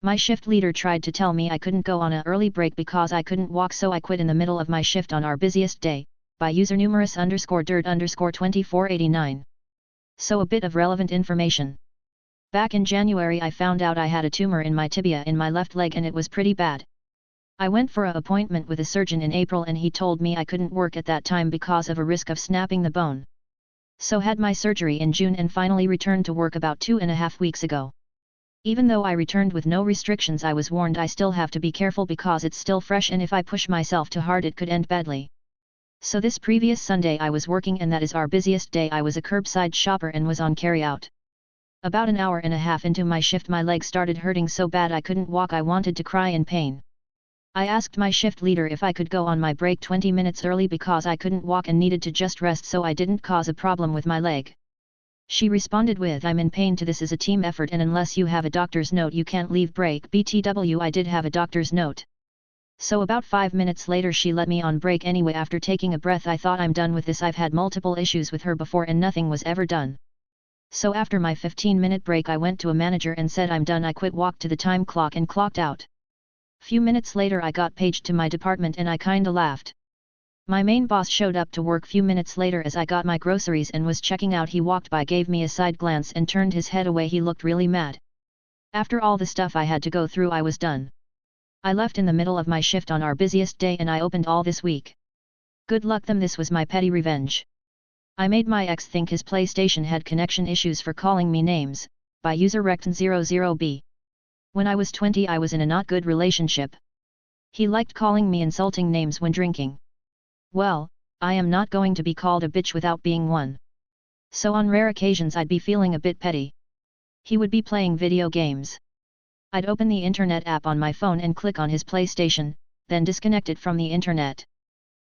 My shift leader tried to tell me I couldn't go on an early break because I couldn't walk, so I quit in the middle of my shift on our busiest day, by user numerous _dirt 2489. So a bit of relevant information. Back in January I found out I had a tumor in my tibia in my left leg and it was pretty bad. I went for an appointment with a surgeon in April and he told me I couldn't work at that time because of a risk of snapping the bone. So had my surgery in June and finally returned to work about 2.5 weeks ago. Even though I returned with no restrictions, I was warned I still have to be careful because it's still fresh and if I push myself too hard it could end badly. So this previous Sunday I was working and that is our busiest day. I was a curbside shopper and was on carry-out. About an hour and a half into my shift my leg started hurting so bad I couldn't walk. I wanted to cry in pain. I asked my shift leader if I could go on my break 20 minutes early because I couldn't walk and needed to just rest so I didn't cause a problem with my leg. She responded with, "I'm in pain too. This is a team effort and unless you have a doctor's note you can't leave break." BTW, I did have a doctor's note. So about 5 minutes later she let me on break anyway. After taking a breath I thought, I'm done with this. I've had multiple issues with her before and nothing was ever done. So after my 15-minute break I went to a manager and said I'm done. I quit, walked to the time clock and clocked out. Few minutes later I got paged to my department and I kinda laughed. My main boss showed up to work few minutes later as I got my groceries and was checking out. He walked by, gave me a side glance and turned his head away. He looked really mad. After all the stuff I had to go through I was done. I left in the middle of my shift on our busiest day and I opened all this week. Good luck them. This was my petty revenge. I made my ex think his PlayStation had connection issues for calling me names, by user Recton00B. When I was 20 I was in a not good relationship. He liked calling me insulting names when drinking. Well, I am not going to be called a bitch without being one. So on rare occasions I'd be feeling a bit petty. He would be playing video games. I'd open the internet app on my phone and click on his PlayStation, then disconnect it from the internet.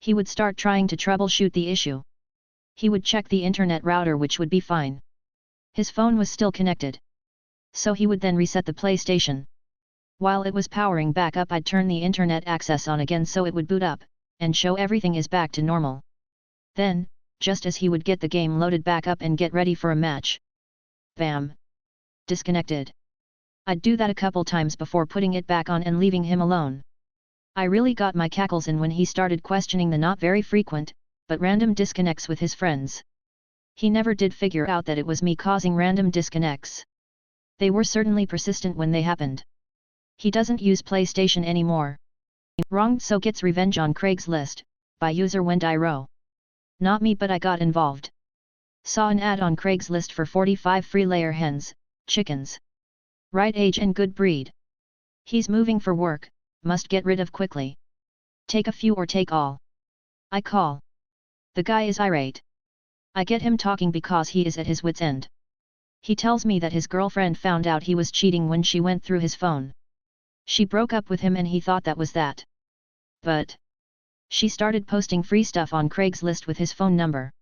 He would start trying to troubleshoot the issue. He would check the internet router, which would be fine. His phone was still connected. So he would then reset the PlayStation. While it was powering back up I'd turn the internet access on again so it would boot up, and show everything is back to normal. Then, just as he would get the game loaded back up and get ready for a match, bam! Disconnected. I'd do that a couple times before putting it back on and leaving him alone. I really got my cackles in when he started questioning the not very frequent, but random disconnects with his friends. He never did figure out that it was me causing random disconnects. They were certainly persistent when they happened. He doesn't use PlayStation anymore. Wronged, so gets revenge on Craigslist, by user Wendiro. Not me, but I got involved. Saw an ad on Craigslist for 45 free layer hens, chickens. Right age and good breed. He's moving for work, must get rid of quickly. Take a few or take all. I call. The guy is irate. I get him talking because he is at his wit's end. He tells me that his girlfriend found out he was cheating when she went through his phone. She broke up with him and he thought that was that. But she started posting free stuff on Craigslist with his phone number.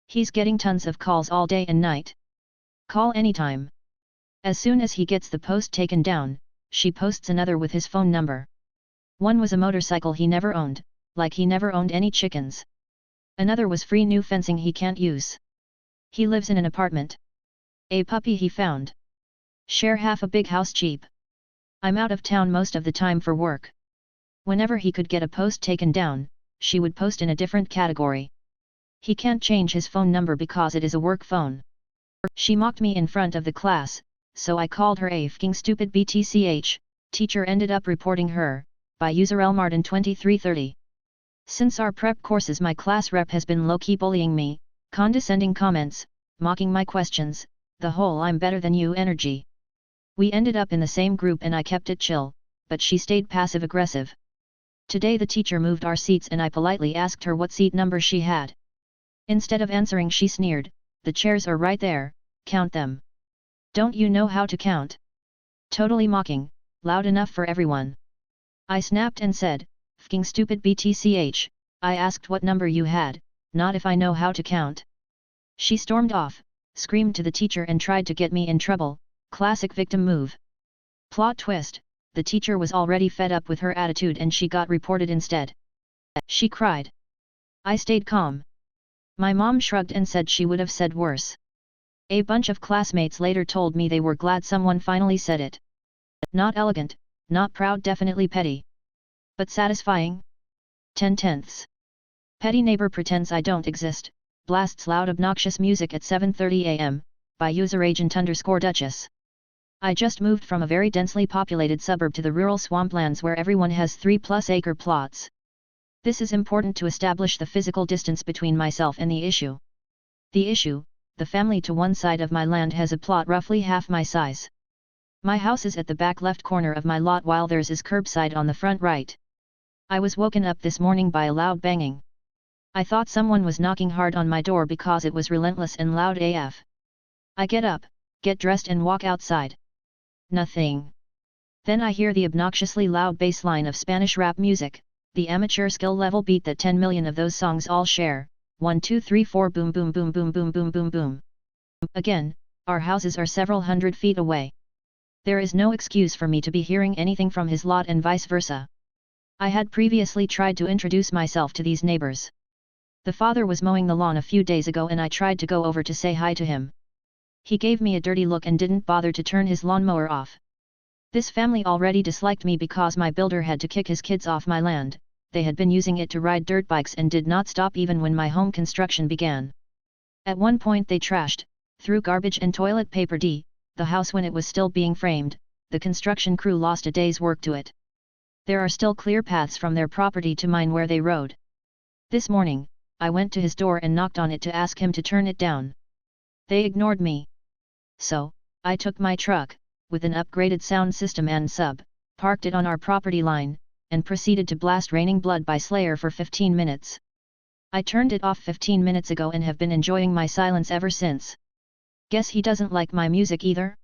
He's getting tons of calls all day and night. Call anytime. As soon as he gets the post taken down, she posts another with his phone number. One was a motorcycle he never owned, like he never owned any chickens. Another was free new fencing he can't use. He lives in an apartment. A puppy he found. Share half a big house cheap. I'm out of town most of the time for work. Whenever he could get a post taken down, she would post in a different category. He can't change his phone number because it is a work phone. She mocked me in front of the class, so I called her a fking stupid BTCH. Teacher ended up reporting her, by user Elmartin 2330. Since our prep courses my class rep has been low-key bullying me, condescending comments, mocking my questions, the whole I'm better than you energy. We ended up in the same group and I kept it chill, but she stayed passive-aggressive. Today the teacher moved our seats and I politely asked her what seat number she had. Instead of answering she sneered, "The chairs are right there, count them. Don't you know how to count?" Totally mocking, loud enough for everyone. I snapped and said, "Fking stupid BTCH, I asked what number you had, not if I know how to count." She stormed off, screamed to the teacher and tried to get me in trouble, classic victim move. Plot twist, the teacher was already fed up with her attitude and she got reported instead. She cried. I stayed calm. My mom shrugged and said she would have said worse. A bunch of classmates later told me they were glad someone finally said it. Not elegant, not proud, definitely petty. But satisfying? 10/10. Petty neighbor pretends I don't exist, blasts loud obnoxious music at 7:30 am, by user agent _Duchess. I just moved from a very densely populated suburb to the rural swamplands where everyone has 3+ acre plots. This is important to establish the physical distance between myself and the issue. The issue, the family to one side of my land has a plot roughly half my size. My house is at the back left corner of my lot while theirs is curbside on the front right. I was woken up this morning by a loud banging. I thought someone was knocking hard on my door because it was relentless and loud AF. I get up, get dressed and walk outside. Nothing. Then I hear the obnoxiously loud bass line of Spanish rap music, the amateur skill level beat that 10 million of those songs all share, 1 2 3 4 boom boom boom boom boom boom boom boom. Again, our houses are several hundred feet away. There is no excuse for me to be hearing anything from his lot and vice versa. I had previously tried to introduce myself to these neighbors. The father was mowing the lawn a few days ago and I tried to go over to say hi to him. He gave me a dirty look and didn't bother to turn his lawnmower off. This family already disliked me because my builder had to kick his kids off my land. They had been using it to ride dirt bikes and did not stop even when my home construction began. At one point they trashed, threw garbage and toilet paper the house when it was still being framed. The construction crew lost a day's work to it. There are still clear paths from their property to mine where they rode. This morning, I went to his door and knocked on it to ask him to turn it down. They ignored me. So, I took my truck, with an upgraded sound system and sub, parked it on our property line, and proceeded to blast Raining Blood by Slayer for 15 minutes. I turned it off 15 minutes ago and have been enjoying my silence ever since. Guess he doesn't like my music either?